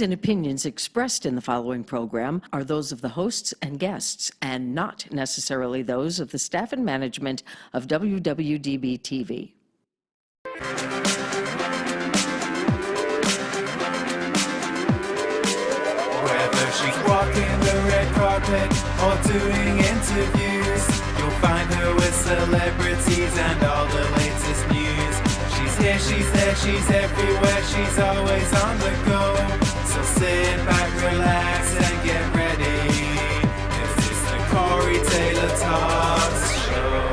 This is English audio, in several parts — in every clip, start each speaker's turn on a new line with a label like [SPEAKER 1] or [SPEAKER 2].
[SPEAKER 1] views and opinions expressed in the following program are those of the hosts and guests, and not necessarily those of the staff and management of WWDB-TV.
[SPEAKER 2] Whether she's walking the red carpet or doing interviews, you'll find her with celebrities and all the latest news. She's here, she's there, she's everywhere, she's always on the go. So sit back, relax, and get ready, 'cause it's the Corey Taylor Talks Show.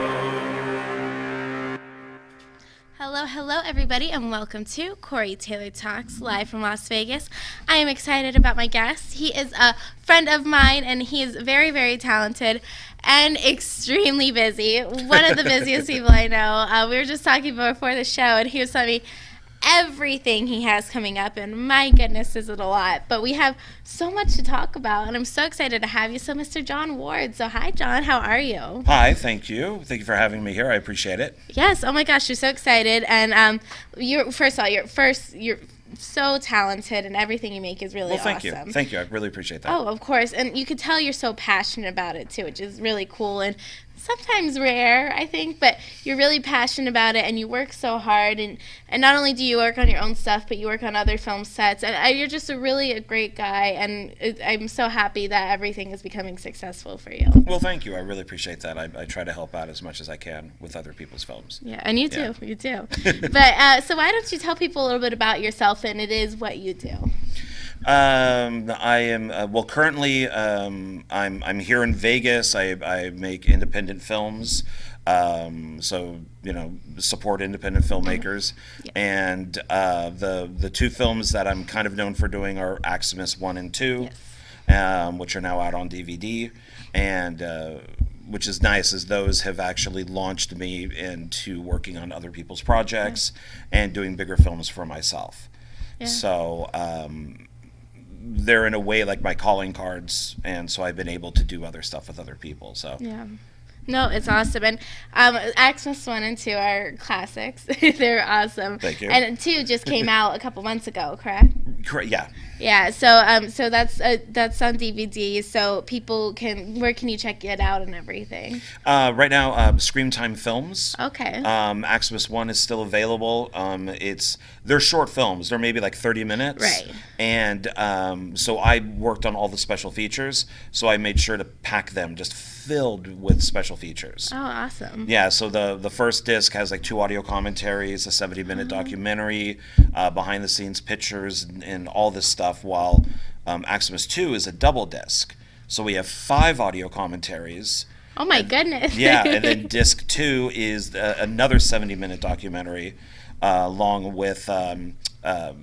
[SPEAKER 3] Hello everybody, and welcome to Corey Taylor Talks, live from Las Vegas. I am excited about my guest. He is a friend of mine, and he is very, very talented and extremely busy. One of the busiest people I know. We were just talking before the show, and he was telling me everything he has coming up, and my goodness, is it a lot. But we have so much to talk about, and I'm so excited to have you. So, Mr. John Ward. So, hi, John. How are you?
[SPEAKER 4] Hi, thank you. Thank you for having me here. I appreciate it.
[SPEAKER 3] Yes. Oh my gosh, you're so excited. And you're so talented, and everything you make is really awesome.
[SPEAKER 4] Thank you. Thank you. I really appreciate that.
[SPEAKER 3] Oh, of course. And you could tell you're so passionate about it too, which is really cool and sometimes rare, I think, but you're really passionate about it, and you work so hard, and not only do you work on your own stuff, but you work on other film sets, and you're just a great guy, and I'm so happy that everything is becoming successful for you.
[SPEAKER 4] Well, thank you. I really appreciate that. I try to help out as much as I can with other people's films.
[SPEAKER 3] Yeah, and you too. You too. But so why don't you tell people a little bit about yourself, and it is what you do?
[SPEAKER 4] I am currently I'm here in Vegas. I make independent films, so support independent filmmakers.
[SPEAKER 3] Yes.
[SPEAKER 4] And the two films that I'm kind of known for doing are Axemas 1 and 2,
[SPEAKER 3] yes.
[SPEAKER 4] Which are now out on DVD, and which is nice, as those have actually launched me into working on other people's projects and doing bigger films for myself.
[SPEAKER 3] Yeah.
[SPEAKER 4] So they're in a way like my calling cards, and so I've been able to do other stuff with other people. So
[SPEAKER 3] yeah. No, it's awesome. And Axemas 1 and 2 are classics. They're awesome.
[SPEAKER 4] Thank you.
[SPEAKER 3] And 2 just came out a couple months ago, correct?
[SPEAKER 4] Correct. Yeah.
[SPEAKER 3] Yeah. So that's on DVD. So where can you check it out and everything?
[SPEAKER 4] Right now, Scream Time Films.
[SPEAKER 3] Okay.
[SPEAKER 4] Axemas 1 is still available. They're short films. They're maybe like 30 minutes.
[SPEAKER 3] Right.
[SPEAKER 4] And so I worked on all the special features. So I made sure to pack them just filled with special features.
[SPEAKER 3] Oh, awesome.
[SPEAKER 4] Yeah, so the first disc has like 2 audio commentaries, a 70-minute documentary, behind the scenes pictures, and all this stuff, while Axemas 2 is a double disc. So we have 5 audio commentaries.
[SPEAKER 3] Oh my goodness.
[SPEAKER 4] Yeah, and then disc 2 is another 70-minute documentary, along with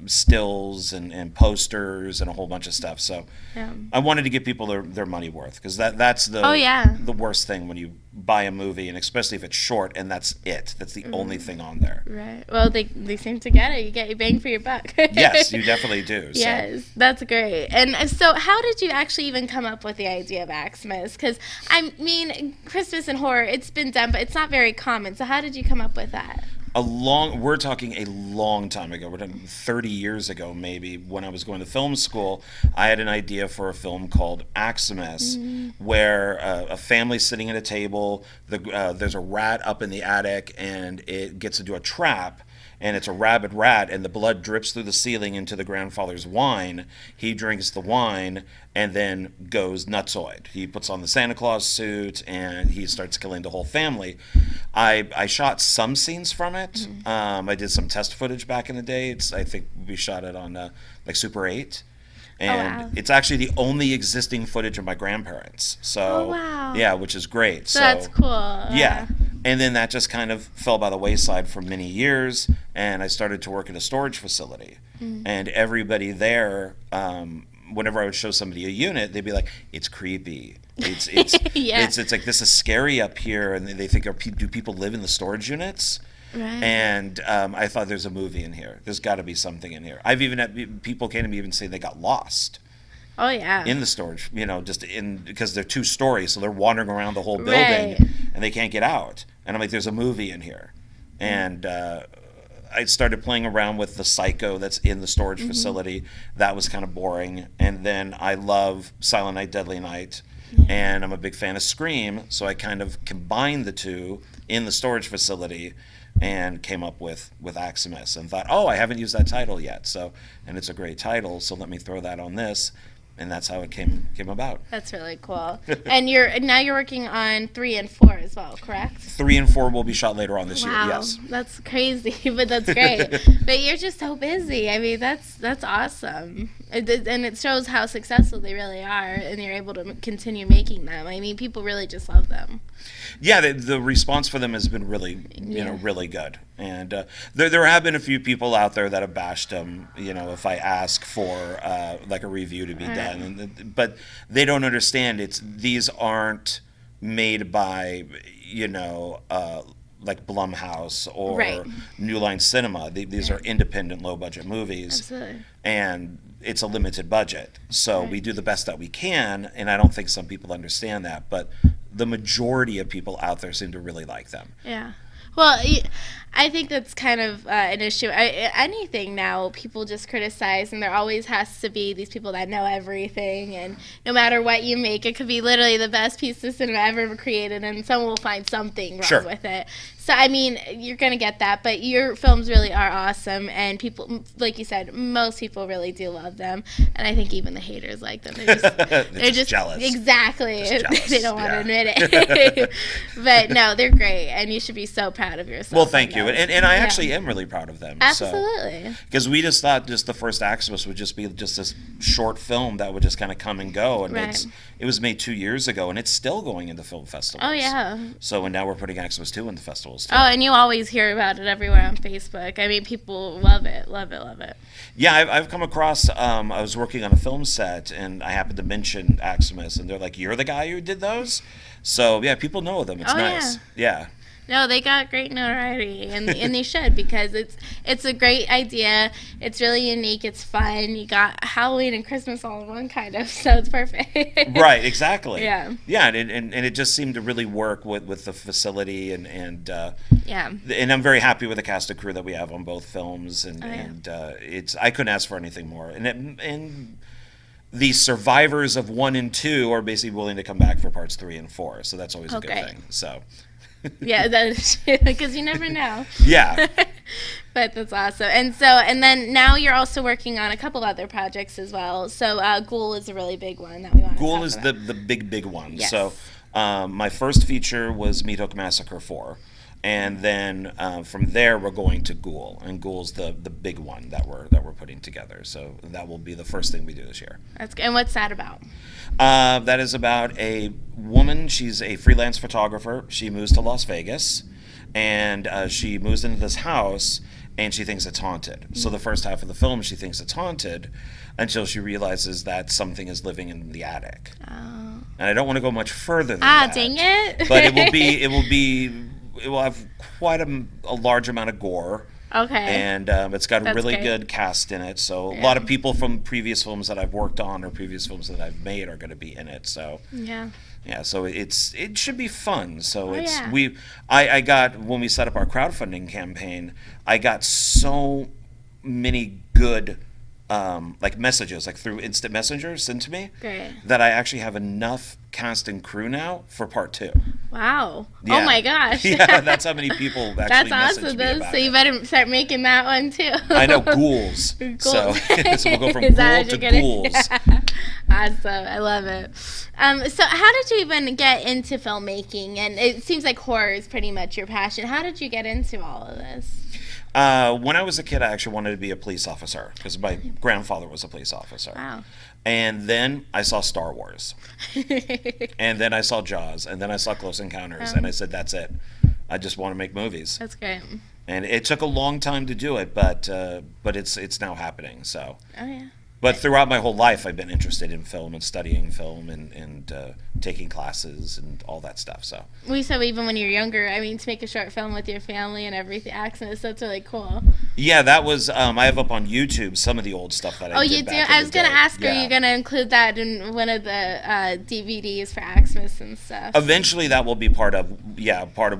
[SPEAKER 4] stills and posters and a whole bunch of stuff. So I wanted to give people their money worth, because that's the worst thing when you buy a movie, and especially if it's short and that's the only thing on there.
[SPEAKER 3] Right. Well, they seem to get it. You get your bang for your buck.
[SPEAKER 4] Yes, you definitely do. So.
[SPEAKER 3] Yes, that's great. And so how did you actually even come up with the idea of Axemas? Because, I mean, Christmas and horror, it's been done, but it's not very common. So how did you come up with that?
[SPEAKER 4] We're talking a long time ago. We're talking 30 years ago, maybe, when I was going to film school. I had an idea for a film called Axemas, where a family's sitting at a table. There's a rat up in the attic, and it gets into a trap. And it's a rabid rat, and the blood drips through the ceiling into the grandfather's wine. He drinks the wine and then goes nutsoid. He puts on the Santa Claus suit, and he starts killing the whole family. I shot some scenes from it. I did some test footage back in the day. I think we shot it on like Super 8. And it's actually the only existing footage of my grandparents. So, yeah, which is great. So
[SPEAKER 3] that's cool.
[SPEAKER 4] Yeah. And then that just kind of fell by the wayside for many years, and I started to work in a storage facility. And everybody there, whenever I would show somebody a unit, they'd be like, "It's creepy. It's it's like, this is scary up here," and they think, "Do people live in the storage units?" Right. And I thought, there's a movie in here. There's got to be something in here. I've even had people came to me even say they got lost.
[SPEAKER 3] Oh yeah.
[SPEAKER 4] In the storage, because they're 2 stories, so they're wandering around the whole building, and they can't get out. And I'm like, there's a movie in here. And I started playing around with the Psycho that's in the storage facility. That was kind of boring. And then I love Silent Night, Deadly Night. And I'm a big fan of Scream, so I kind of combined the two in the storage facility and came up with Axemas and thought, oh, I haven't used that title yet. So, and it's a great title, so let me throw that on this. And that's how it came about.
[SPEAKER 3] That's really cool. And now you're working on 3 and 4 as well, correct?
[SPEAKER 4] 3 and 4 will be shot later on this year, yes.
[SPEAKER 3] That's crazy, but that's great. But you're just so busy. I mean, that's awesome. And it shows how successful they really are, and you're able to continue making them. I mean, people really just love them.
[SPEAKER 4] Yeah, the response for them has been really, really good. And there have been a few people out there that have bashed them, if I ask for like a review to be done. But they don't understand these aren't made by, like Blumhouse or New Line Cinema. These are independent, low-budget movies.
[SPEAKER 3] Absolutely.
[SPEAKER 4] And it's a limited budget. So we do the best that we can, and I don't think some people understand that. But the majority of people out there seem to really like them.
[SPEAKER 3] Yeah. Well, I think that's kind of an issue. Anything now, people just criticize, and there always has to be these people that know everything, and no matter what you make, it could be literally the best piece of cinema ever created, and someone will find something wrong with it. So, I mean, you're going to get that, but your films really are awesome, and people, like you said, most people really do love them, and I think even the haters like them. They're just
[SPEAKER 4] jealous.
[SPEAKER 3] Exactly.
[SPEAKER 4] Just jealous.
[SPEAKER 3] They don't want to admit it. But no, they're great, and you should be so proud of yourself.
[SPEAKER 4] Well, thank you. And I actually am really proud of them.
[SPEAKER 3] Absolutely.
[SPEAKER 4] Because we just thought the first Axemas would just be just this short film that would just kind of come and go. And it was made 2 years ago, and it's still going into film festivals.
[SPEAKER 3] Oh, yeah.
[SPEAKER 4] So, and now we're putting Axemas 2 in the festivals, too.
[SPEAKER 3] Oh, and you always hear about it everywhere on Facebook. I mean, people love it, love it, love it.
[SPEAKER 4] Yeah, I've come across, I was working on a film set, and I happened to mention Axemas, and they're like, you're the guy who did those? So, yeah, people know them. It's nice. Yeah.
[SPEAKER 3] No, they got great notoriety, and they should, because it's a great idea. It's really unique. It's fun. You got Halloween and Christmas all in one, kind of, so it's perfect.
[SPEAKER 4] Right, exactly.
[SPEAKER 3] Yeah.
[SPEAKER 4] Yeah, and it just seemed to really work with the facility, and
[SPEAKER 3] yeah.
[SPEAKER 4] And I'm very happy with the cast and crew that we have on both films, and I couldn't ask for anything more. And the survivors of 1 and 2 are basically willing to come back for parts 3 and 4, so that's always a good thing. So.
[SPEAKER 3] Yeah, that's because you never know.
[SPEAKER 4] Yeah.
[SPEAKER 3] But that's awesome. And then now you're also working on a couple other projects as well. So Ghoul is a really big one that we want to talk about.
[SPEAKER 4] Ghoul is the big one.
[SPEAKER 3] Yes.
[SPEAKER 4] So my first feature was Meat Hook Massacre 4. And then from there we're going to Ghoul, and Ghoul's the big one that we're putting together. So that will be the first thing we do this year.
[SPEAKER 3] That's good. And what's that about?
[SPEAKER 4] That is about a woman. She's a freelance photographer. She moves to Las Vegas, and she moves into this house, and she thinks it's haunted. So the first half of the film, she thinks it's haunted, until she realizes that something is living in the attic. Oh. And I don't want to go much further than that.
[SPEAKER 3] Dang it!
[SPEAKER 4] But it will have quite a large amount of gore.
[SPEAKER 3] Okay.
[SPEAKER 4] And it's got a really good cast in it. So a lot of people from previous films that I've worked on or previous films that I've made are going to be in it. So yeah. So it should be fun. So I got, when we set up our crowdfunding campaign, I got so many good like messages, like through instant messenger sent to me, that I actually have enough cast and crew now for part 2.
[SPEAKER 3] Wow.
[SPEAKER 4] Yeah.
[SPEAKER 3] Oh my gosh.
[SPEAKER 4] Yeah, that's how many people actually messaged me about
[SPEAKER 3] So you
[SPEAKER 4] it.
[SPEAKER 3] better start making that one too.
[SPEAKER 4] I know, ghouls. So we'll go from Ghoul to ghouls.
[SPEAKER 3] Awesome. I love it. So how did you even get into filmmaking? And it seems like horror is pretty much your passion. How did you get into all of this?
[SPEAKER 4] When I was a kid, I actually wanted to be a police officer because my grandfather was a police officer.
[SPEAKER 3] Wow.
[SPEAKER 4] And then I saw Star Wars. And then I saw Jaws. And then I saw Close Encounters. And I said, that's it. I just want to make movies.
[SPEAKER 3] That's great.
[SPEAKER 4] And it took a long time to do it, but it's now happening. So.
[SPEAKER 3] Oh, yeah.
[SPEAKER 4] But throughout my whole life, I've been interested in film and studying film and taking classes and all that stuff. So
[SPEAKER 3] even when you're younger, I mean, to make a short film with your family and everything, Axemas, that's really cool.
[SPEAKER 4] yeah, that was I have up on YouTube some of the old stuff that I did.
[SPEAKER 3] You do?
[SPEAKER 4] Back in
[SPEAKER 3] I was
[SPEAKER 4] the
[SPEAKER 3] gonna
[SPEAKER 4] day.
[SPEAKER 3] ask,
[SPEAKER 4] Yeah.
[SPEAKER 3] are you gonna include that in one of the DVDs for Axemas and stuff?
[SPEAKER 4] Eventually, that will be part of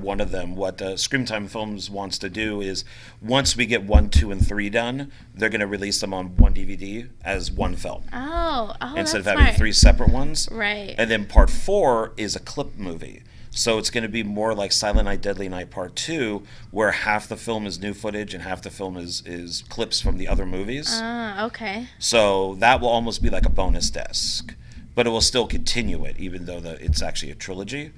[SPEAKER 4] one of them. What Screamtime Films wants to do is, once we get 1, 2, and 3 done, they're going to release them on one DVD as one film
[SPEAKER 3] Oh,
[SPEAKER 4] instead of
[SPEAKER 3] that's
[SPEAKER 4] having
[SPEAKER 3] smart.
[SPEAKER 4] 3 separate ones.
[SPEAKER 3] Right.
[SPEAKER 4] And then part 4 is a clip movie. So it's going to be more like Silent Night, Deadly Night Part 2, where half the film is new footage and half the film is clips from the other movies.
[SPEAKER 3] Okay.
[SPEAKER 4] So that will almost be like a bonus disc. But it will still continue it, even though it's actually a trilogy.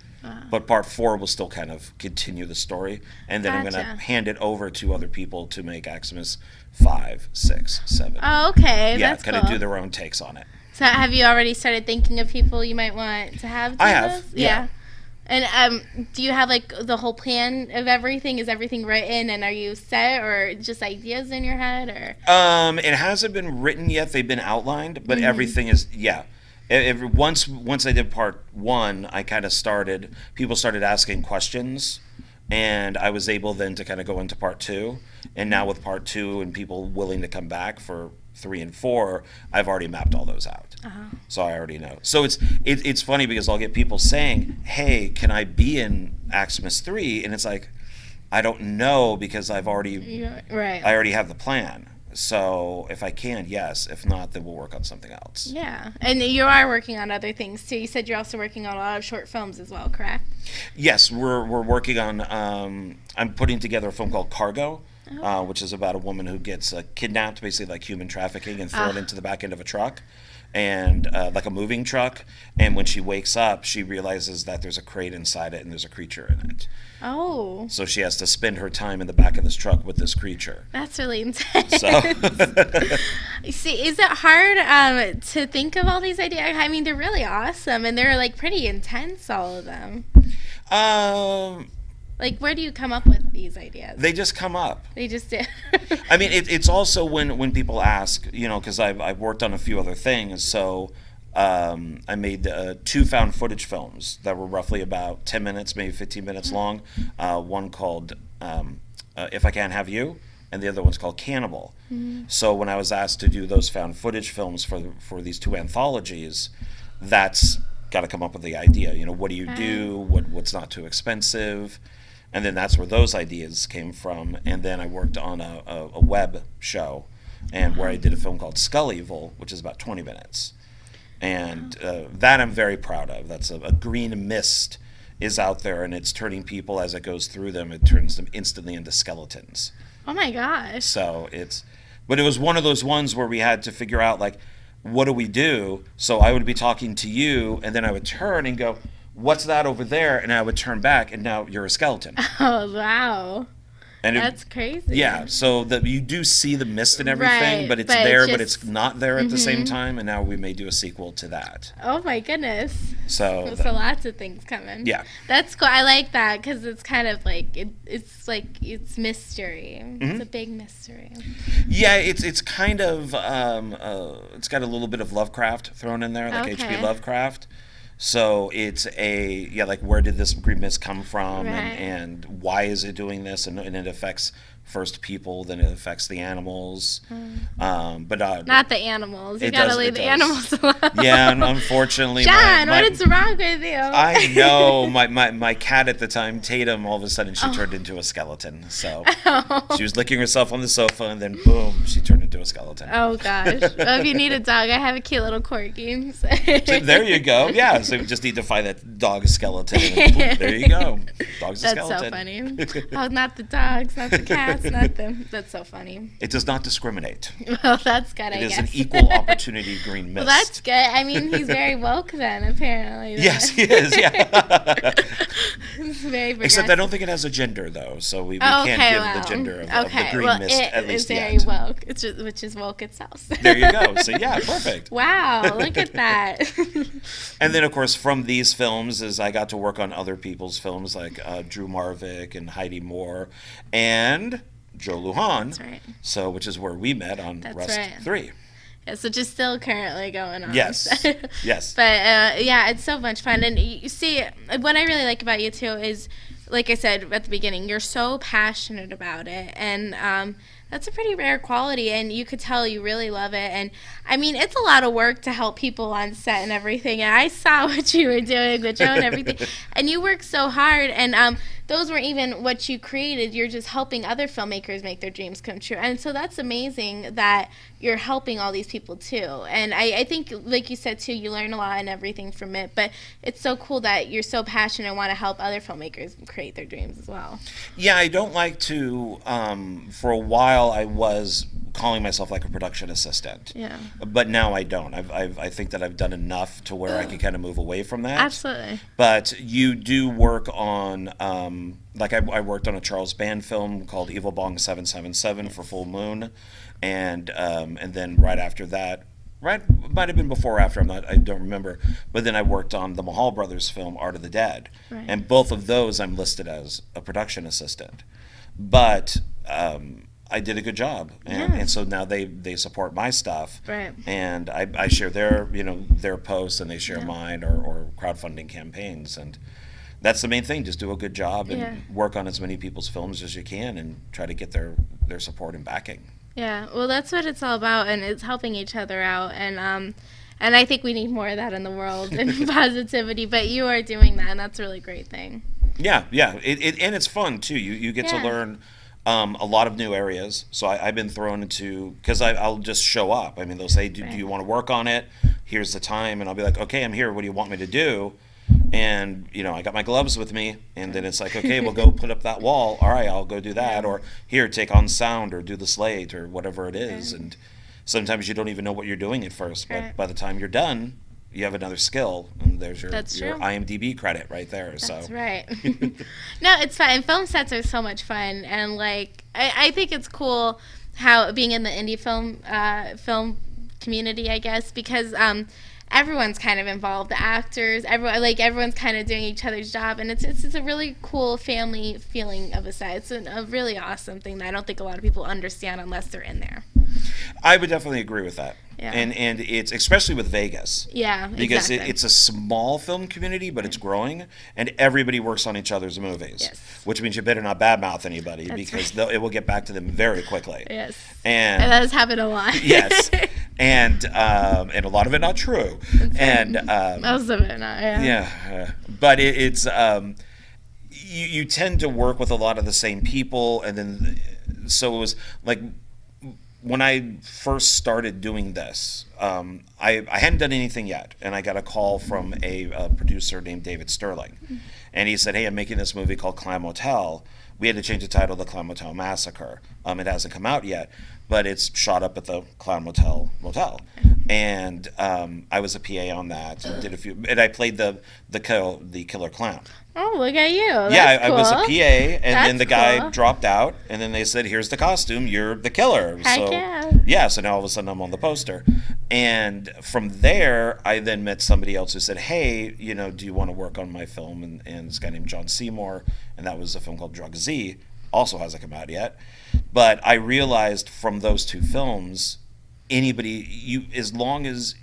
[SPEAKER 4] But part 4 will still kind of continue the story. And then I'm going
[SPEAKER 3] Gotcha.
[SPEAKER 4] to hand it over to other people to make Axemas 5, 6, 7.
[SPEAKER 3] Oh, okay.
[SPEAKER 4] Yeah,
[SPEAKER 3] That's
[SPEAKER 4] kind
[SPEAKER 3] cool.
[SPEAKER 4] of do their own takes on it.
[SPEAKER 3] So have you already started thinking of people you might want to have do
[SPEAKER 4] I have,
[SPEAKER 3] this?
[SPEAKER 4] yeah.
[SPEAKER 3] And do you have like the whole plan of everything? Is everything written and are you set, or just ideas in your head, or?
[SPEAKER 4] It hasn't been written yet. They've been outlined, but everything is, yeah. Once I did part 1, I kind of people started asking questions, and I was able then to kind of go into part 2. And now with part 2 and people willing to come back for 3 and 4, I've already mapped all those out. So I already know. So it's funny because I'll get people saying, "Hey, can I be in Axemas 3?" And it's like, I don't know, because I already have the plan. So if I can, yes. If not, then we'll work on something else.
[SPEAKER 3] Yeah, and you are working on other things too. You said you're also working on a lot of short films as well, correct?
[SPEAKER 4] Yes, we're working on. I'm putting together a film called Cargo, which is about a woman who gets kidnapped, basically like human trafficking, and thrown into the back end of a truck, and like a moving truck. And when she wakes up, she realizes that there's a crate inside it and there's a creature in it.
[SPEAKER 3] Oh,
[SPEAKER 4] So she has to spend her time in the back of this truck with this creature.
[SPEAKER 3] that's really intense.
[SPEAKER 4] So
[SPEAKER 3] See, is it hard to think of all these ideas? I mean, they're really awesome, and they're like pretty intense, all of them. Like, where do you come up with these ideas?
[SPEAKER 4] they just come up.
[SPEAKER 3] They just do.
[SPEAKER 4] I mean, it's also when people ask, because I've worked on a few other things. So I made 2 found footage films that were roughly about 10 minutes, maybe 15 minutes long. One called If I Can't Have You, and the other one's called Cannibal. So when I was asked to do those found footage films for these 2 anthologies, that's got to come up with the idea. What do you do? What's not too expensive? And then that's where those ideas came from. And then I worked on a web show, and where I did a film called Skull Evil, which is about 20 minutes. And that I'm very proud of. That's a green mist is out there, and it's turning people as it goes through them. It turns them instantly into skeletons.
[SPEAKER 3] Oh my gosh.
[SPEAKER 4] So but it was one of those ones where we had to figure out, like, what do we do? So I would be talking to you, and then I would turn and go, "What's that over there?" And I would turn back, and now you're a skeleton.
[SPEAKER 3] Oh, wow.
[SPEAKER 4] And
[SPEAKER 3] That's crazy.
[SPEAKER 4] Yeah, so you do see the mist and everything,
[SPEAKER 3] Right,
[SPEAKER 4] but it's
[SPEAKER 3] but
[SPEAKER 4] there,
[SPEAKER 3] just-
[SPEAKER 4] but it's not there at the same time. And now we may do a sequel to that.
[SPEAKER 3] Oh my goodness.
[SPEAKER 4] So
[SPEAKER 3] So lots of things coming.
[SPEAKER 4] Yeah.
[SPEAKER 3] That's cool. I like that because it's kind of like it's mystery. It's a big mystery.
[SPEAKER 4] yeah, it's kind of it's got a little bit of Lovecraft thrown in there, like H.P.
[SPEAKER 3] Okay.
[SPEAKER 4] Lovecraft. So it's like, where did this green mist come from,
[SPEAKER 3] Right.
[SPEAKER 4] and why is it doing this, and it affects first people, then it affects the animals. But
[SPEAKER 3] Not the animals. You
[SPEAKER 4] It
[SPEAKER 3] gotta
[SPEAKER 4] does-
[SPEAKER 3] leave
[SPEAKER 4] it
[SPEAKER 3] the
[SPEAKER 4] does.
[SPEAKER 3] animals alone.
[SPEAKER 4] yeah, and unfortunately,
[SPEAKER 3] John,
[SPEAKER 4] my,
[SPEAKER 3] what is wrong with you?
[SPEAKER 4] I know my cat at the time, Tatum, all of a sudden she turned into a skeleton. So she was licking herself on the sofa, and then boom, she turned into a skeleton.
[SPEAKER 3] Oh gosh. Well, if you need a dog, I have a cute little corgi.
[SPEAKER 4] So there you go. Yeah, so we just need to find that dog skeleton. And boom, there you go. Dog's a
[SPEAKER 3] That's
[SPEAKER 4] skeleton.
[SPEAKER 3] so funny. Oh, not the dogs, not the cats, not them. That's so funny.
[SPEAKER 4] It does not discriminate.
[SPEAKER 3] Well, that's good, I
[SPEAKER 4] It is
[SPEAKER 3] guess.
[SPEAKER 4] an equal opportunity green mist.
[SPEAKER 3] Well, that's good. I mean, he's very woke then, apparently.
[SPEAKER 4] Yes, he is. Yeah.
[SPEAKER 3] He's very
[SPEAKER 4] Except I don't think it has a gender, though, so we
[SPEAKER 3] Oh,
[SPEAKER 4] can't
[SPEAKER 3] okay,
[SPEAKER 4] give
[SPEAKER 3] well,
[SPEAKER 4] the gender of
[SPEAKER 3] okay,
[SPEAKER 4] the green
[SPEAKER 3] well,
[SPEAKER 4] mist,
[SPEAKER 3] it
[SPEAKER 4] at
[SPEAKER 3] is
[SPEAKER 4] least
[SPEAKER 3] very
[SPEAKER 4] yet.
[SPEAKER 3] woke, which is woke itself.
[SPEAKER 4] There you go. So yeah, perfect.
[SPEAKER 3] Wow, look at that.
[SPEAKER 4] And then, of course, from these films is I got to work on other people's films like Drew Marvick and Heidi Moore and Joe Lujan.
[SPEAKER 3] That's right.
[SPEAKER 4] So, which is where we met on
[SPEAKER 3] That's
[SPEAKER 4] Rust
[SPEAKER 3] right.
[SPEAKER 4] 3.
[SPEAKER 3] Yes, which is still currently going on.
[SPEAKER 4] Yes. Yes.
[SPEAKER 3] But yeah, it's so much fun. And you see, what I really like about you too is, like I said at the beginning, you're so passionate about it, and that's a pretty rare quality, and you could tell you really love it. And I mean, it's a lot of work to help people on set and everything. And I saw what you were doing, the show and everything, and you work so hard. And those weren't even what you created. You're just helping other filmmakers make their dreams come true. And so that's amazing that you're helping all these people too. And I think, like you said too, you learn a lot and everything from it. But it's so cool that you're so passionate and want to help other filmmakers create their dreams as well.
[SPEAKER 4] Yeah, I don't like to. For a while, I was calling myself like a production assistant.
[SPEAKER 3] Yeah.
[SPEAKER 4] But now I don't. I think that I've done enough to where I can kind of move away from that.
[SPEAKER 3] Absolutely.
[SPEAKER 4] But you do work on, like I worked on a Charles Band film called Evil Bong 777 for Full Moon, and then right after that, might have been before or after, I don't remember. But then I worked on the Mahal Brothers film Art of the Dead,
[SPEAKER 3] Right.
[SPEAKER 4] and both of those I'm listed as a production assistant. But I did a good job, and so now they support my stuff,
[SPEAKER 3] Right.
[SPEAKER 4] and I share their posts, and they share mine, or crowdfunding campaigns, and that's the main thing. Just do a good job and work on as many people's films as you can, and try to get their support and backing.
[SPEAKER 3] Yeah, well, that's what it's all about, and it's helping each other out, and I think we need more of that in the world, and positivity. But you are doing that, and that's a really great thing.
[SPEAKER 4] Yeah. And it's fun too. You get to learn a lot of new areas. So I've been thrown into, because I'll just show up. I mean, they'll say, do you want to work on it? Here's the time, and I'll be like, okay, I'm here. What do you want me to do? And I got my gloves with me, and then it's like, okay, we'll go put up that wall. All right, I'll go do that, or here, take on sound, or do the slate, or whatever it is. And sometimes you don't even know what you're doing at first, but by the time you're done, you have another skill, and there's your IMDb credit right there.
[SPEAKER 3] That's right. No, it's fun. And film sets are so much fun, and like I think it's cool how being in the indie film community, I guess, because everyone's kind of involved. The actors, everyone's kind of doing each other's job, and it's a really cool family feeling of a set. It's a really awesome thing that I don't think a lot of people understand unless they're in there.
[SPEAKER 4] I would definitely agree with that.
[SPEAKER 3] Yeah.
[SPEAKER 4] And it's especially with Vegas.
[SPEAKER 3] Yeah,
[SPEAKER 4] because
[SPEAKER 3] exactly.
[SPEAKER 4] it's a small film community, but it's growing, and everybody works on each other's movies.
[SPEAKER 3] Yes.
[SPEAKER 4] Which means you better not badmouth anybody,
[SPEAKER 3] That's
[SPEAKER 4] because
[SPEAKER 3] right.
[SPEAKER 4] it will get back to them very quickly.
[SPEAKER 3] Yes.
[SPEAKER 4] And
[SPEAKER 3] that has happened a lot.
[SPEAKER 4] Yes. And a lot of it not true. And
[SPEAKER 3] most of it not.
[SPEAKER 4] yeah. But it's you tend to work with a lot of the same people, and then so it was like, when I first started doing this, I hadn't done anything yet, and I got a call from a producer named David Sterling, and he said, "Hey, I'm making this movie called Clam Motel." We had to change the title to The Clam Motel Massacre. It hasn't come out yet, but it's shot up at the Clam Motel Motel, and I was a PA on that, and did a few, and I played the killer clown.
[SPEAKER 3] Oh, look at you. That's
[SPEAKER 4] I
[SPEAKER 3] cool.
[SPEAKER 4] was a PA, and
[SPEAKER 3] That's
[SPEAKER 4] then the guy
[SPEAKER 3] cool.
[SPEAKER 4] dropped out, and then they said, "Here's the costume. You're the killer."
[SPEAKER 3] Heck yeah.
[SPEAKER 4] So now all of a sudden I'm on the poster, and from there I then met somebody else who said, "Hey, do you want to work on my film?" And this guy named John Seymour, and that was a film called Drug Z. Also hasn't come out yet, but I realized from those two films, as long as,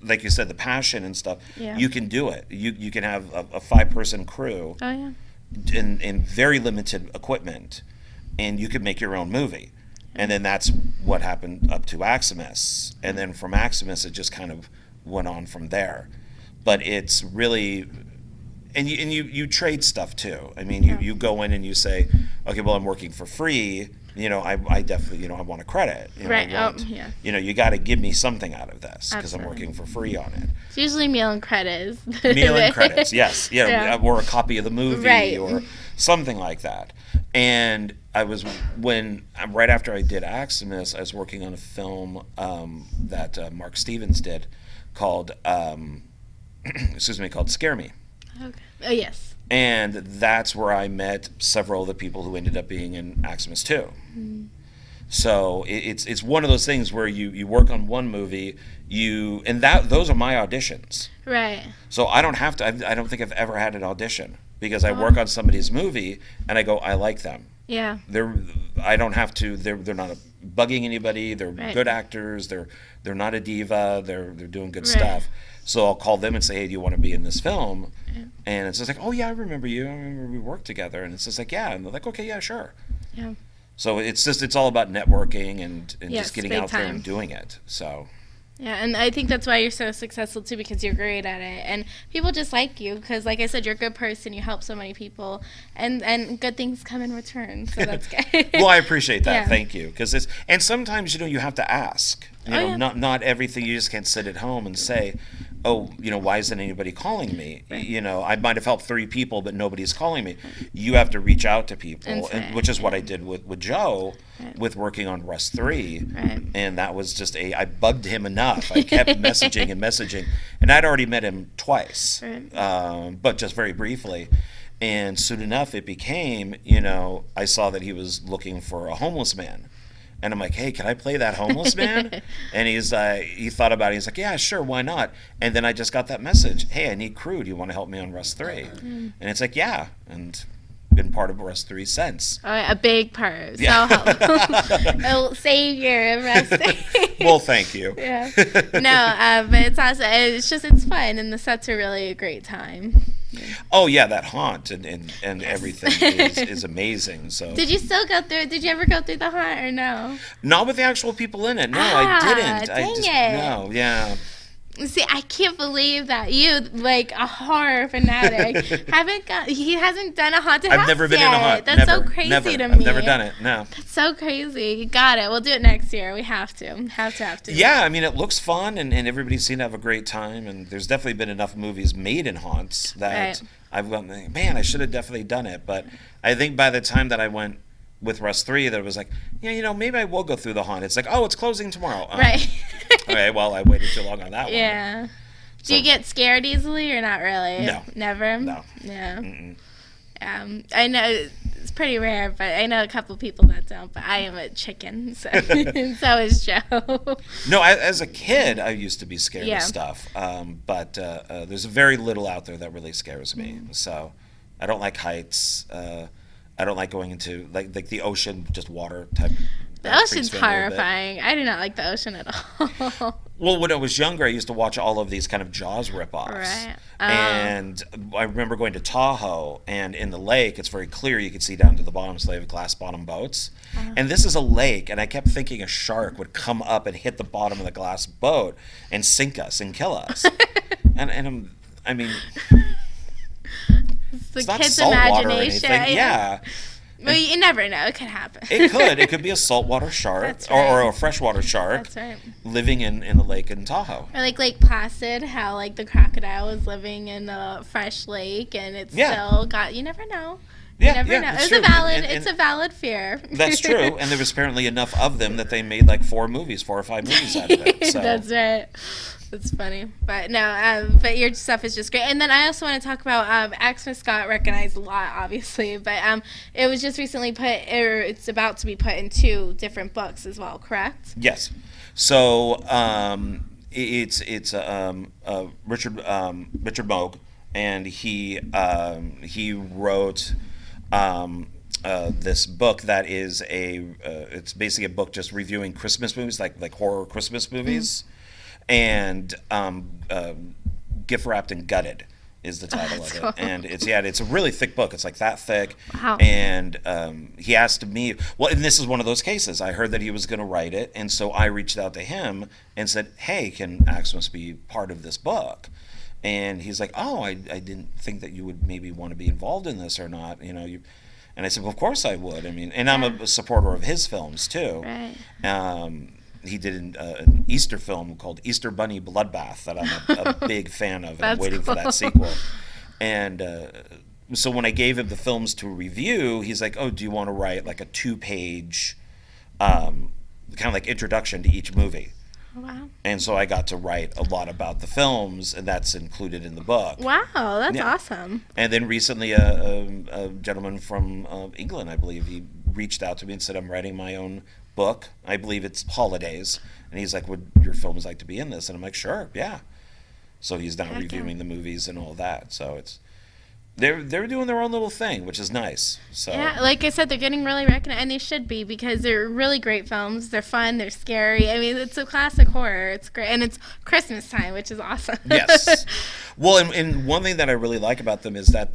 [SPEAKER 4] like you said, the passion and stuff, you can do it. You can have a 5-person crew.
[SPEAKER 3] Oh yeah.
[SPEAKER 4] In very limited equipment, and you could make your own movie. And then that's what happened up to Axemas, and then from Axemas it just kind of went on from there. But it's really, and you trade stuff too. I mean, you go in and you say, okay, well, I'm working for free. I definitely, I want a credit.
[SPEAKER 3] Right.
[SPEAKER 4] You got to give me something out of this, because I'm
[SPEAKER 3] Absolutely.
[SPEAKER 4] working for free on it.
[SPEAKER 3] It's usually meal and credits.
[SPEAKER 4] Meal and credits, yes.
[SPEAKER 3] Yeah.
[SPEAKER 4] Or a copy of the movie,
[SPEAKER 3] Right.
[SPEAKER 4] or something like that. And right after I did Axemas, I was working on a film that Mark Stevens did called, called Scare Me.
[SPEAKER 3] Okay. Oh, yes.
[SPEAKER 4] And that's where I met several of the people who ended up being in Axemas 2. Mm-hmm. So it's one of those things where you work on one movie, those are my auditions.
[SPEAKER 3] Right.
[SPEAKER 4] So I don't have to. I don't think I've ever had an audition, because I work on somebody's movie and I go, I like them.
[SPEAKER 3] Yeah.
[SPEAKER 4] I don't have to. They're not bugging anybody. They're
[SPEAKER 3] Right.
[SPEAKER 4] good actors. They're not a diva. They're doing good
[SPEAKER 3] Right.
[SPEAKER 4] stuff. So I'll call them and say, hey, do you want to be in this film? And it's just like, oh yeah, I remember you. I remember we worked together. And it's just like, yeah. And they're like, okay, yeah, sure.
[SPEAKER 3] Yeah.
[SPEAKER 4] So it's all about networking and
[SPEAKER 3] Yes,
[SPEAKER 4] just getting
[SPEAKER 3] big
[SPEAKER 4] out there
[SPEAKER 3] time.
[SPEAKER 4] and doing it. So
[SPEAKER 3] Yeah, and I think that's why you're so successful too, because you're great at it, and people just like you because, like I said, you're a good person. You help so many people, and good things come in return. So that's good.
[SPEAKER 4] well, I appreciate that.
[SPEAKER 3] Yeah.
[SPEAKER 4] Thank you. Because and sometimes you have to ask. You know,
[SPEAKER 3] yeah.
[SPEAKER 4] not everything. You just can't sit at home and say, oh, why isn't anybody calling me? I might have helped 3 people, but nobody's calling me. You have to reach out to people,
[SPEAKER 3] And say,
[SPEAKER 4] which is what I did with Joe, with working on Rust 3.
[SPEAKER 3] Right.
[SPEAKER 4] And that was just I bugged him enough. I kept messaging and messaging. And I'd already met him twice,
[SPEAKER 3] Right.
[SPEAKER 4] but just very briefly. And soon enough, it became, I saw that he was looking for a homeless man. And I'm like, hey, can I play that homeless man? And he thought about it. He's like, yeah, sure, why not? And then I just got that message. Hey, I need crew. Do you want to help me on Rust 3? And it's like, yeah. And been part of Rust 3 since.
[SPEAKER 3] A big part.
[SPEAKER 4] Yeah.
[SPEAKER 3] So helpful. Oh, savior of wrestling.
[SPEAKER 4] Well, thank you.
[SPEAKER 3] Yeah. No, but it's awesome. It's fun, and the sets are really a great time.
[SPEAKER 4] Oh, yeah, that haunt and everything is amazing. So
[SPEAKER 3] Did you still go through? Did you ever go through the haunt or no?
[SPEAKER 4] not with the actual people in it. No,
[SPEAKER 3] Ah,
[SPEAKER 4] I didn't.
[SPEAKER 3] dang it.
[SPEAKER 4] No, yeah.
[SPEAKER 3] See, I can't believe that you, like a horror fanatic, he hasn't done a haunted house
[SPEAKER 4] I've never been in a
[SPEAKER 3] yet.
[SPEAKER 4] haunt.
[SPEAKER 3] That's
[SPEAKER 4] never,
[SPEAKER 3] so crazy
[SPEAKER 4] never.
[SPEAKER 3] to me.
[SPEAKER 4] I've never done it. No.
[SPEAKER 3] That's so crazy. You got it. We'll do it next year. We have to. Have to.
[SPEAKER 4] Yeah, I mean, it looks fun, and everybody seemed to have a great time, and there's definitely been enough movies made in haunts that
[SPEAKER 3] Right.
[SPEAKER 4] I've gone, man, I should have definitely done it. But I think by the time that I went with Rust 3, that it was like, yeah, maybe I will go through the haunt. It's like, oh, it's closing tomorrow.
[SPEAKER 3] Right.
[SPEAKER 4] Okay, well, I waited too long on that one.
[SPEAKER 3] Yeah.
[SPEAKER 4] So-
[SPEAKER 3] Do you get scared easily or not really?
[SPEAKER 4] No.
[SPEAKER 3] Never?
[SPEAKER 4] No.
[SPEAKER 3] Yeah.
[SPEAKER 4] Mm-mm.
[SPEAKER 3] I know it's pretty rare, but I know a couple people that don't, but I am a chicken, so, so is Joe.
[SPEAKER 4] No, as a kid, I used to be scared
[SPEAKER 3] Yeah.
[SPEAKER 4] of stuff. But there's very little out there that really scares me. So I don't like heights. I don't like going into like the ocean, just water type.
[SPEAKER 3] The
[SPEAKER 4] that
[SPEAKER 3] ocean's
[SPEAKER 4] freaks me a little bit.
[SPEAKER 3] horrifying. I do not like the ocean at all.
[SPEAKER 4] Well, when I was younger, I used to watch all of these kind of Jaws ripoffs.
[SPEAKER 3] Right.
[SPEAKER 4] And I remember going to Tahoe, and in the lake, it's very clear. You could see down to the bottom, so they have glass bottom boats. And this is a lake, and I kept thinking a shark would come up and hit the bottom of the glass boat and sink us and kill us. I mean,
[SPEAKER 3] It's the
[SPEAKER 4] it's not
[SPEAKER 3] kid's
[SPEAKER 4] saltwater or
[SPEAKER 3] imagination.
[SPEAKER 4] anything. Yeah.
[SPEAKER 3] Well, you never know. It could happen.
[SPEAKER 4] It could. It could be a saltwater shark
[SPEAKER 3] That's
[SPEAKER 4] or
[SPEAKER 3] right.
[SPEAKER 4] a freshwater shark
[SPEAKER 3] That's right.
[SPEAKER 4] living in a lake in Tahoe.
[SPEAKER 3] Or like Lake Placid, how like the crocodile was living in a fresh lake, and it's
[SPEAKER 4] Yeah.
[SPEAKER 3] still got. You never know.
[SPEAKER 4] Yeah,
[SPEAKER 3] You never
[SPEAKER 4] yeah,
[SPEAKER 3] know.
[SPEAKER 4] it's
[SPEAKER 3] It's
[SPEAKER 4] true.
[SPEAKER 3] a valid.
[SPEAKER 4] And-
[SPEAKER 3] It's a valid fear.
[SPEAKER 4] That's true, and there was apparently enough of them that they made like 4 or 5 movies out of it. So.
[SPEAKER 3] That's right. That's funny, but no, but your stuff is just great. And then I also want to talk about Axemas got recognized a lot, obviously, but it was just recently it's about to be put in 2 different books as well, correct?
[SPEAKER 4] Yes. So it's Richard Moog, and he wrote this book that is it's basically a book just reviewing Christmas movies, like horror Christmas movies. And Gift Wrapped and Gutted is the title of it.
[SPEAKER 3] cool.
[SPEAKER 4] And it's a really thick book. It's like that thick.
[SPEAKER 3] Wow.
[SPEAKER 4] And he asked me, well, and this is one of those cases. I heard that he was going to write it, and so I reached out to him and said, hey, can Axemas be part of this book? And he's like, oh, I didn't think that you would maybe want to be involved in this or not. And I said, well, of course I would. I mean, and I'm a supporter of his films too.
[SPEAKER 3] Right.
[SPEAKER 4] He did an Easter film called Easter Bunny Bloodbath that I'm a big fan of, and I'm
[SPEAKER 3] That's
[SPEAKER 4] waiting for
[SPEAKER 3] cool.
[SPEAKER 4] that sequel. And so when I gave him the films to review, he's like, oh, do you want to write like a 2-page kind of like introduction to each movie?
[SPEAKER 3] Wow.
[SPEAKER 4] And so I got to write a lot about the films, and that's included in the book.
[SPEAKER 3] Wow, that's
[SPEAKER 4] Yeah.
[SPEAKER 3] awesome.
[SPEAKER 4] And then recently, a gentleman from England, I believe, he reached out to me and said, I'm writing my own book. I believe it's Holidays. And he's like, would your films like to be in this? And I'm like, sure, yeah. So he's now
[SPEAKER 3] Heck yeah.
[SPEAKER 4] reviewing the movies and all that. So they're doing their own little thing, which is nice. So
[SPEAKER 3] Yeah, like I said, they're getting really recognized, and they should be because they're really great films. They're fun, they're scary. I mean, it's a classic horror. It's great, and it's Christmas time, which is awesome.
[SPEAKER 4] yes. Well, and one thing that I really like about them is that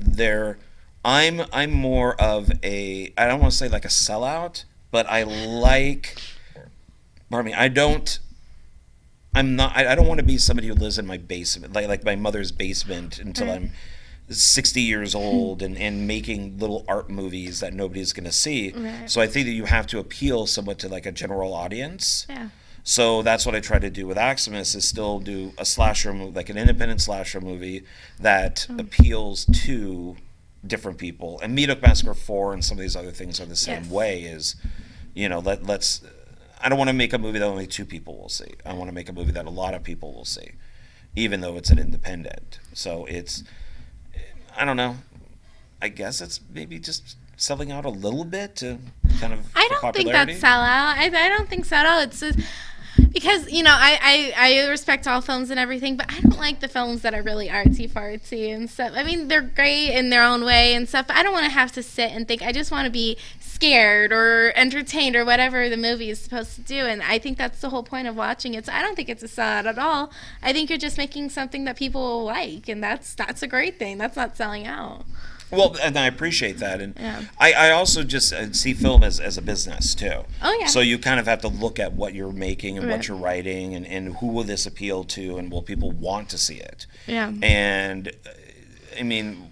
[SPEAKER 4] I'm more of I don't want to say like a sellout, but I like. Pardon me. I don't want to be somebody who lives in my basement, like my mother's basement, until I'm 60 years old and making little art movies that nobody's going to see.
[SPEAKER 3] Right.
[SPEAKER 4] So I think that you have to appeal somewhat to like a general audience.
[SPEAKER 3] Yeah.
[SPEAKER 4] So that's what I try to do with Axemas, is still do a slasher movie, like an independent slasher movie that appeals to different people. And Meat Hook Massacre 4 and some of these other things are the same
[SPEAKER 3] Yes.
[SPEAKER 4] way. Is, let's. I don't want to make a movie that only 2 people will see. I want to make a movie that a lot of people will see, even though it's an independent. So it's, I don't know. I guess it's maybe just selling out a little bit to kind of
[SPEAKER 3] I
[SPEAKER 4] for
[SPEAKER 3] don't think
[SPEAKER 4] popularity.
[SPEAKER 3] that's sellout. I don't think so at all. It's just, because I respect all films and everything, but I don't like the films that are really artsy fartsy and stuff. I mean, they're great in their own way and stuff, but I don't want to have to sit and think. I just want to be scared or entertained or whatever the movie is supposed to do, and I think that's the whole point of watching it. So I don't think it's a sellout at all. I think you're just making something that people will like, and that's a great thing. That's not selling out.
[SPEAKER 4] Well, and I appreciate that, and
[SPEAKER 3] Yeah.
[SPEAKER 4] I also just see film as a business too.
[SPEAKER 3] Oh, yeah.
[SPEAKER 4] So you kind of have to look at what you're making and what
[SPEAKER 3] Right.
[SPEAKER 4] you're writing, and who will this appeal to, and will people want to see it?
[SPEAKER 3] Yeah.
[SPEAKER 4] And I mean,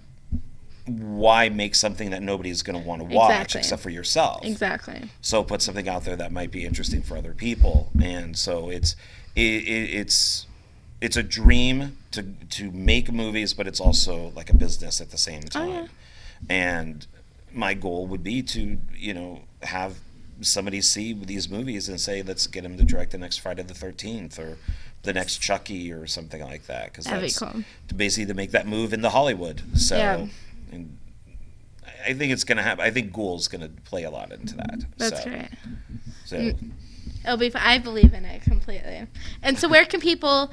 [SPEAKER 4] why make something that nobody's going to want to watch
[SPEAKER 3] Exactly.
[SPEAKER 4] except for yourself?
[SPEAKER 3] Exactly.
[SPEAKER 4] So put something out there that might be interesting for other people, and so it's a dream to make movies, but it's also like a business at the same time.
[SPEAKER 3] Oh, yeah.
[SPEAKER 4] And my goal would be to have somebody see these movies and say, let's get him to direct the next Friday the 13th or the next Chucky or something like that, because
[SPEAKER 3] That'd be
[SPEAKER 4] that's
[SPEAKER 3] cool.
[SPEAKER 4] basically to make that move into Hollywood. So
[SPEAKER 3] Yeah.
[SPEAKER 4] and I think it's gonna happen. I think Ghoul's gonna play a lot into that.
[SPEAKER 3] That's
[SPEAKER 4] so,
[SPEAKER 3] great.
[SPEAKER 4] So
[SPEAKER 3] It'll be. I believe in it completely. And so, where can people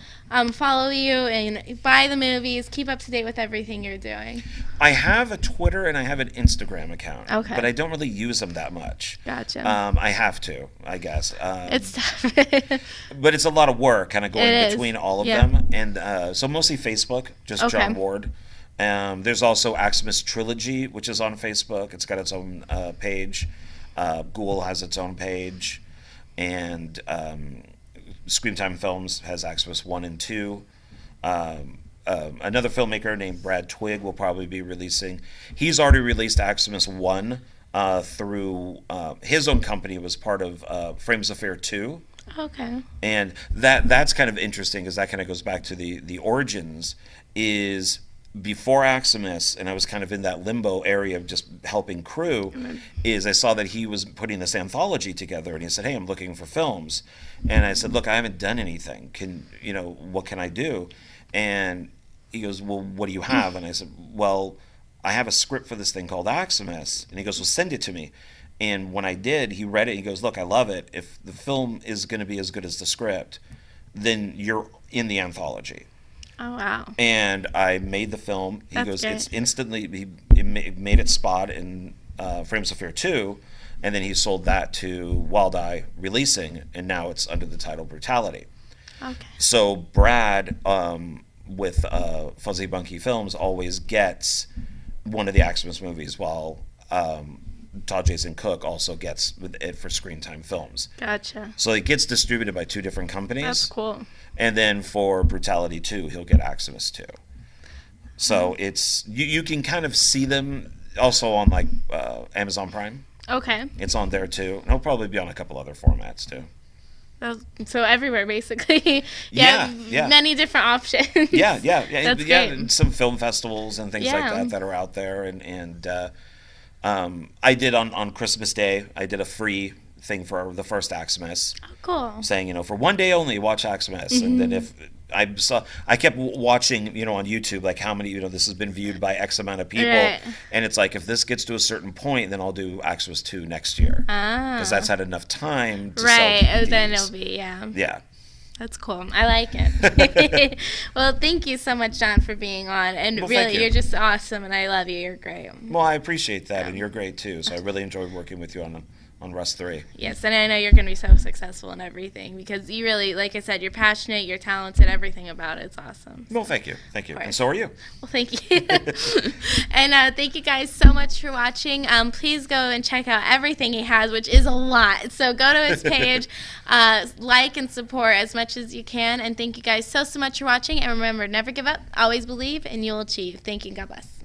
[SPEAKER 3] follow you and buy the movies? Keep up to date with everything you're doing.
[SPEAKER 4] I have a Twitter and I have an Instagram account.
[SPEAKER 3] Okay.
[SPEAKER 4] But I don't really use them that much.
[SPEAKER 3] Gotcha.
[SPEAKER 4] I have to, I guess.
[SPEAKER 3] It's tough.
[SPEAKER 4] But it's a lot of work, kind of going
[SPEAKER 3] It is.
[SPEAKER 4] between all of
[SPEAKER 3] Yeah.
[SPEAKER 4] them, and so mostly Facebook, just
[SPEAKER 3] Okay.
[SPEAKER 4] John Ward. There's also Axemas Trilogy, which is on Facebook. It's got its own page. Ghoul has its own page, and Screamtime Films has Axemas 1 and 2. Another filmmaker named Brad Twigg will probably be releasing. He's already released Axemas 1 through his own company. Was part of Frames Affair 2.
[SPEAKER 3] Okay.
[SPEAKER 4] And that's kind of interesting, because that kind of goes back to the origins. Is before Axemas, and I was kind of in that limbo area of just helping crew, is I saw that he was putting this anthology together, and he said, hey, I'm looking for films. And I said, look, I haven't done anything. What can I do? And he goes, well, what do you have? And I said, well, I have a script for this thing called Axemas. And he goes, well, send it to me. And when I did, he read it. He goes, look, I love it. If the film is going to be as good as the script, then you're in the anthology.
[SPEAKER 3] Oh wow.
[SPEAKER 4] And I made the film. He
[SPEAKER 3] That's
[SPEAKER 4] goes,
[SPEAKER 3] great.
[SPEAKER 4] it's instantly, he made it spot in Frames Affair 2, and then he sold that to Wild Eye Releasing, and now it's under the title Brutality.
[SPEAKER 3] Okay.
[SPEAKER 4] So Brad, with Fuzzy Bunky Films, always gets one of the Axemas movies, while Todd Jason Cook also gets it for Screamtime Films.
[SPEAKER 3] Gotcha.
[SPEAKER 4] So it gets distributed by 2 different companies.
[SPEAKER 3] That's cool.
[SPEAKER 4] And then for Brutality 2, he'll get Axemas 2. So it's you can kind of see them also on like Amazon Prime.
[SPEAKER 3] Okay.
[SPEAKER 4] It's on there too. And he'll probably be on a couple other formats too.
[SPEAKER 3] So everywhere, basically.
[SPEAKER 4] Yeah.
[SPEAKER 3] Many different options.
[SPEAKER 4] Yeah.
[SPEAKER 3] That's
[SPEAKER 4] yeah.
[SPEAKER 3] great.
[SPEAKER 4] And some film festivals and things like
[SPEAKER 3] Yeah.
[SPEAKER 4] that are out there. And I did on Christmas Day, I did a free thing for the first Axemas,
[SPEAKER 3] Oh, cool.
[SPEAKER 4] saying, for one day only, watch Axemas. And then if I kept watching, on YouTube, like how many, this has been viewed by X amount of people.
[SPEAKER 3] Right.
[SPEAKER 4] And it's like, if this gets to a certain point, then I'll do Axemas 2 next year.
[SPEAKER 3] Ah.
[SPEAKER 4] Because that's had enough time to
[SPEAKER 3] Right.
[SPEAKER 4] sell
[SPEAKER 3] Oh, then
[SPEAKER 4] DVDs.
[SPEAKER 3] it'll be, yeah.
[SPEAKER 4] Yeah.
[SPEAKER 3] That's cool. I like it. Well, thank you so much, John, for being on. And
[SPEAKER 4] Well,
[SPEAKER 3] really,
[SPEAKER 4] thank you.
[SPEAKER 3] you're just awesome, and I love you. You're great.
[SPEAKER 4] Well, I appreciate that, and you're great too. So I really enjoyed working with you on Rust 3.
[SPEAKER 3] Yes, and I know you're going to be so successful in everything because you really, like I said, you're passionate, you're talented, everything about it's awesome.
[SPEAKER 4] Well, thank you. Thank you.
[SPEAKER 3] Of course.
[SPEAKER 4] And so are you.
[SPEAKER 3] Well, thank you. And thank you guys so much for watching. Please go and check out everything he has, which is a lot. So go to his page, like and support as much as you can. And thank you guys so much for watching. And remember, never give up, always believe, and you'll achieve. Thank you. God bless.